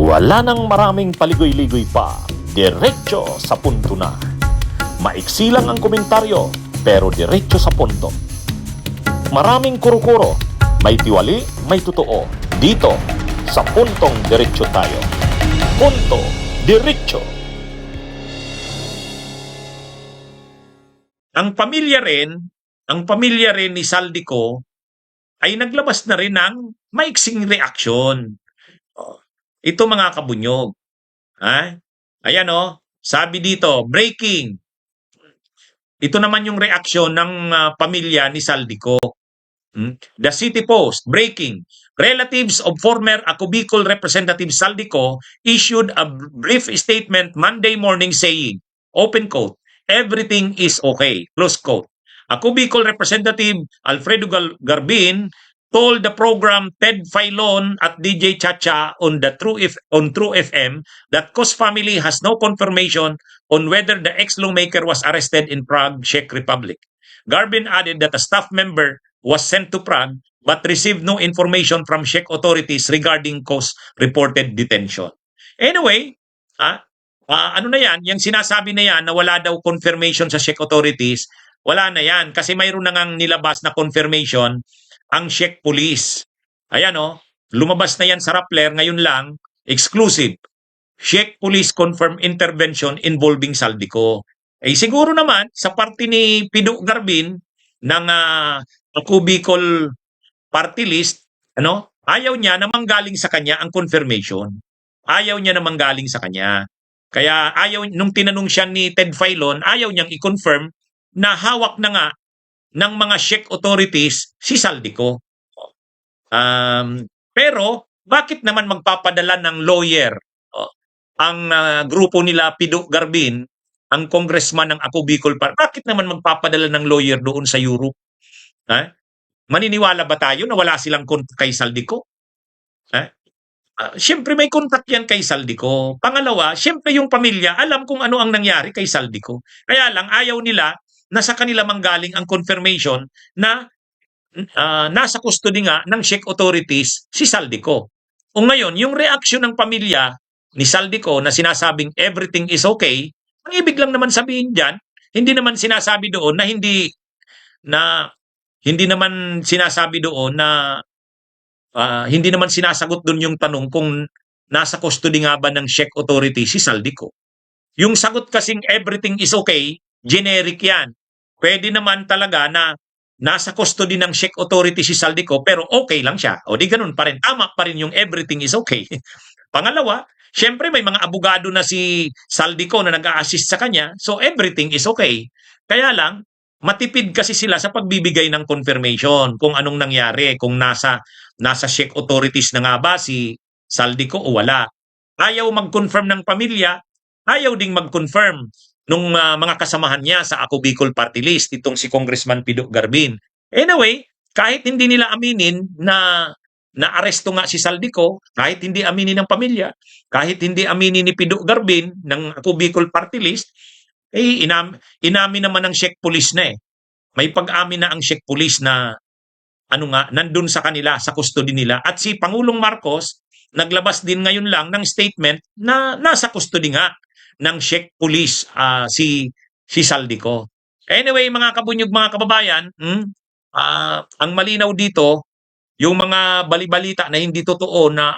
Wala nang maraming paligoy-ligoy pa, diretso sa punto na. Maiksi lang ang komentaryo, pero diretso sa punto. Maraming kuro-kuro, may tiwali, may totoo. Dito, sa puntong diretso tayo. Punto, diretso. Ang pamilya rin ni Saldico ay naglabas na rin ng maiksing reaksyon. Ito mga kabunyog. Ayan sabi dito, breaking. Ito naman yung reaksyon ng pamilya ni Saldico. The City Post, breaking. Relatives of former Ako Bicol Representative Saldico issued a brief statement Monday morning saying, open quote, everything is okay, close quote. Ako Bicol Representative Alfredo Garbin told the program Ted Filon at DJ Chacha on True FM that Cos family has no confirmation on whether the ex-lawmaker was arrested in Prague, Czech Republic. Garbin added that a staff member was sent to Prague but received no information from Czech authorities regarding Cos reported detention. Anyway, ano na yan, yung sinasabi na yan na wala daw confirmation sa Czech authorities, wala na yan kasi mayroon na ngang nilabas na confirmation ang Czech police. Ayan lumabas na yan sa Rappler ngayon lang, exclusive. Czech police confirm intervention involving Saldico. Siguro naman sa party ni Pido Garbin ng Ako Bicol party list, ayaw niya na manggaling sa kanya ang confirmation. Ayaw niya na manggaling sa kanya. Kaya nung tinanong siya ni Ted Filon, ayaw niyang i-confirm na hawak na nga ng mga Czech authorities si Saldico. Pero bakit naman magpapadala ng lawyer ang grupo nila Pido Garbin, ang congressman ng Ako Bicol, bakit naman magpapadala ng lawyer doon sa Europe? Maniniwala ba tayo na wala silang contact kay Saldico? Siyempre may contact yan kay Saldico. Pangalawa, siyempre yung pamilya alam kung ano ang nangyari kay Saldico. Kaya lang ayaw nila na sa kanila manggaling ang confirmation na nasa custody nga ng Czech authorities si Saldico. O ngayon, yung reaksyon ng pamilya ni Saldico na sinasabing everything is okay, ang ibig lang naman sabihin dyan, hindi naman sinasabi doon na hindi naman sinasabi doon na hindi naman sinasagot doon yung tanong kung nasa custody nga ba ng Czech authorities si Saldico. Yung sagot kasing everything is okay, generic yan. Pwede naman talaga na nasa custody ng Czech authority si Saldico pero okay lang siya. O di ganun pa rin. Tama pa rin yung everything is okay. Pangalawa, syempre may mga abogado na si Saldico na nag-a-assist sa kanya. So everything is okay. Kaya lang, matipid kasi sila sa pagbibigay ng confirmation kung anong nangyari. Kung nasa Czech authorities na nga ba si Saldico o wala. Ayaw mag-confirm ng pamilya. Ayaw ding mag-confirm nung mga kasamahan niya sa Ako Bicol party list, itong si Congressman Pido Garbin. Anyway, kahit hindi nila aminin na naaresto nga si Saldico, kahit hindi aminin ng pamilya, kahit hindi aminin ni Pido Garbin ng Ako Bicol party list, inamin naman ng Czech police na May pag-amin na ang Czech police na nandun sa kanila, sa custody nila. At si Pangulong Marcos, naglabas din ngayon lang ng statement na nasa custody nga ng Czech police si Saldico. Anyway, mga kabunyog, mga kababayan, ang malinaw dito, yung mga balibalita na hindi totoo na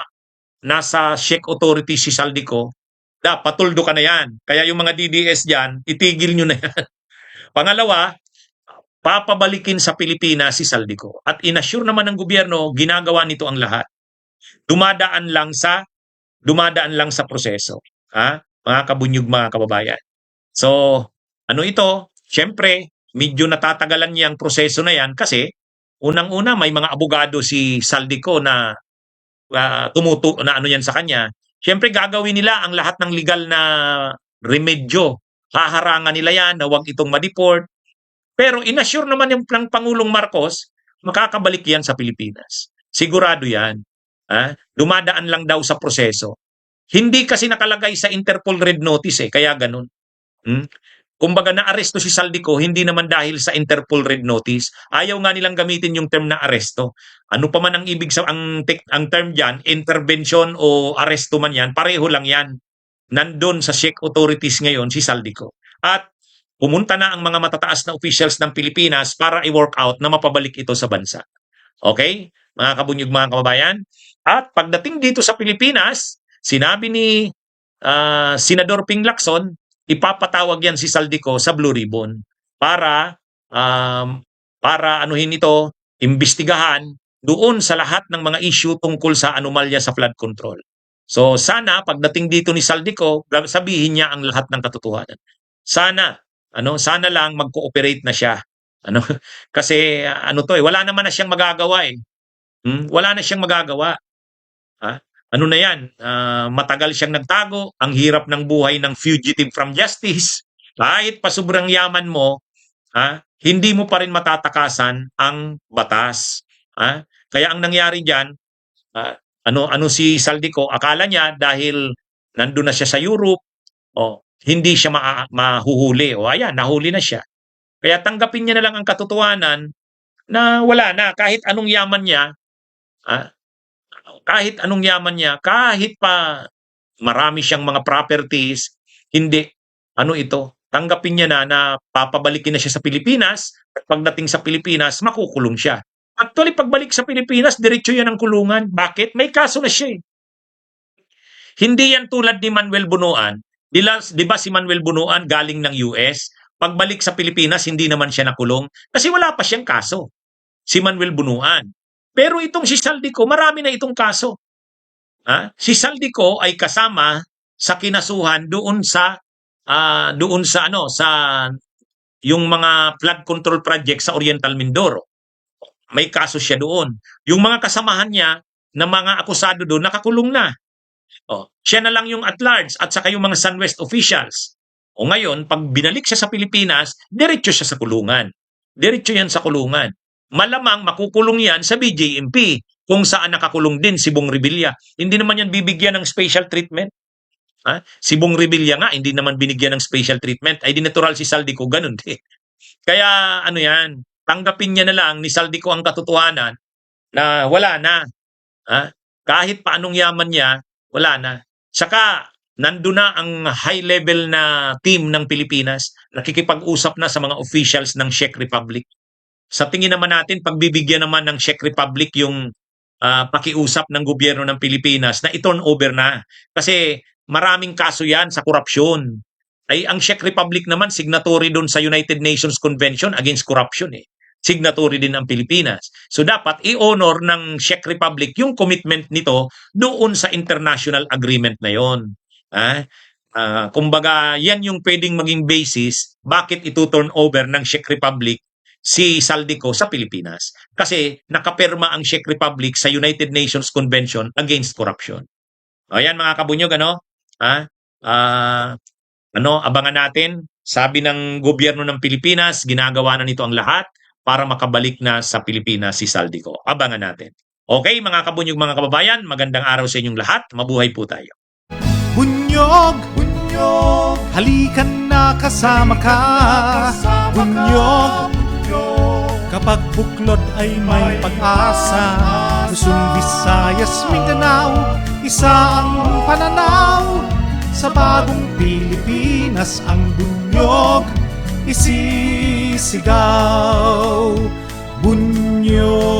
nasa Czech authority si Saldico, patuldo ka na yan. Kaya yung mga DDS dyan, itigil nyo na yan. Pangalawa, papabalikin sa Pilipinas si Saldico. At inassure naman ng gobyerno, ginagawa nito ang lahat. Dumadaan lang sa proseso. Mga kabunyog, mga kababayan. So, ito? Siyempre, medyo natatagalan niya ang proseso na yan kasi unang-una may mga abogado si Saldico na yan sa kanya. Siyempre, gagawin nila ang lahat ng legal na remedyo. Haharangan nila yan na huwag itong ma-deport. Pero inassure naman yung Pangulong Marcos, makakabalik yan sa Pilipinas. Sigurado yan. Dumadaan lang daw sa proseso. Hindi kasi nakalagay sa Interpol Red Notice kaya ganun. kumbaga na-aresto si Saldico, hindi naman dahil sa Interpol Red Notice. Ayaw nga nilang gamitin yung term na aresto. Ano pa man ang ibig sa ang term diyan, intervention o aresto man yan, pareho lang yan. Nandun sa Czech authorities ngayon si Saldico. At pumunta na ang mga matataas na officials ng Pilipinas para i-work out na mapabalik ito sa bansa. Okay? Mga kabunyog, mga kababayan. At pagdating dito sa Pilipinas, sinabi ni Senador Ping Lacson, ipapatawag yan si Saldico sa Blue Ribbon para anuhin ito, imbestigahan doon sa lahat ng mga issue tungkol sa anomalya sa flood control. So sana pagdating dito ni Saldico, sabihin niya ang lahat ng katotohanan. Sana lang mag-cooperate na siya. Kasi wala naman na siyang magagawa eh. Wala na siyang magagawa. Ano na yan? Matagal siyang nagtago, ang hirap ng buhay ng fugitive from justice. Kahit pa sobrang yaman mo, hindi mo pa rin matatakasan ang batas. Kaya ang nangyari diyan, si Saldico, akala niya dahil nandun na siya sa Europe, hindi siya mahuhuli. Ayan, nahuli na siya. Kaya tanggapin niya na lang ang katotohanan na wala na. Kahit anong yaman niya, kahit pa marami siyang mga properties, hindi. Tanggapin niya na papabalikin na siya sa Pilipinas at pagdating sa Pilipinas, makukulong siya. Actually, pagbalik sa Pilipinas, diretso yan ang kulungan. Bakit? May kaso na siya eh. Hindi yan tulad ni Manuel Bunuan. Di ba si Manuel Bunuan galing ng US? Pagbalik sa Pilipinas, hindi naman siya nakulong kasi wala pa siyang kaso. Si Manuel Bunuan. Pero itong si Saldico, marami na itong kaso. Si Saldico ay kasama sa kinasuhan doon sa yung mga flood control project sa Oriental Mindoro. May kaso siya doon. Yung mga kasamahan niya na mga akusado doon nakakulong na. Siya na lang yung at large at saka yung mga SunWest officials. Ngayon, pag binalik siya sa Pilipinas, diretso siya sa kulungan. Diretso yan sa kulungan. Malamang makukulong yan sa BJMP kung saan nakakulong din si Bong Revilla. Hindi naman yan bibigyan ng special treatment. Si Bong Revilla nga, hindi naman binigyan ng special treatment. Ay di natural si Saldico, ganun din. Kaya tanggapin niya na lang ni Saldico ang katotohanan na wala na. Kahit pa anong yaman niya, wala na. Saka, nandun na ang high-level na team ng Pilipinas, nakikipag-usap na sa mga officials ng Czech Republic. Sa tingin naman natin, pagbibigyan naman ng Czech Republic yung pakiusap ng gobyerno ng Pilipinas na i-turn over na. Kasi maraming kaso yan sa korupsyon. Ay ang Czech Republic naman, signatory doon sa United Nations Convention Against Corruption eh. Signatory din ang Pilipinas. So dapat i-honor ng Czech Republic yung commitment nito doon sa international agreement na yon. Kumbaga, yan yung pwedeng maging basis bakit ito turn over ng Czech Republic si Saldico sa Pilipinas. Kasi nakapirma ang Czech Republic sa United Nations Convention Against Corruption. Ayan mga kabunyog, abangan natin. Sabi ng gobyerno ng Pilipinas, ginagawa na nito ang lahat para makabalik na sa Pilipinas si Saldico. Abangan natin. Okay, mga kabunyog, mga kababayan, magandang araw sa inyong lahat. Mabuhay po tayo. Bunyog, halikan na kasama ka. Bunyog, kapag buklod ay may pag-asa. Luzon, Visayas, Mindanao, isa ang pananaw. Sa bagong Pilipinas ang bunyog isisigaw. Bunyog.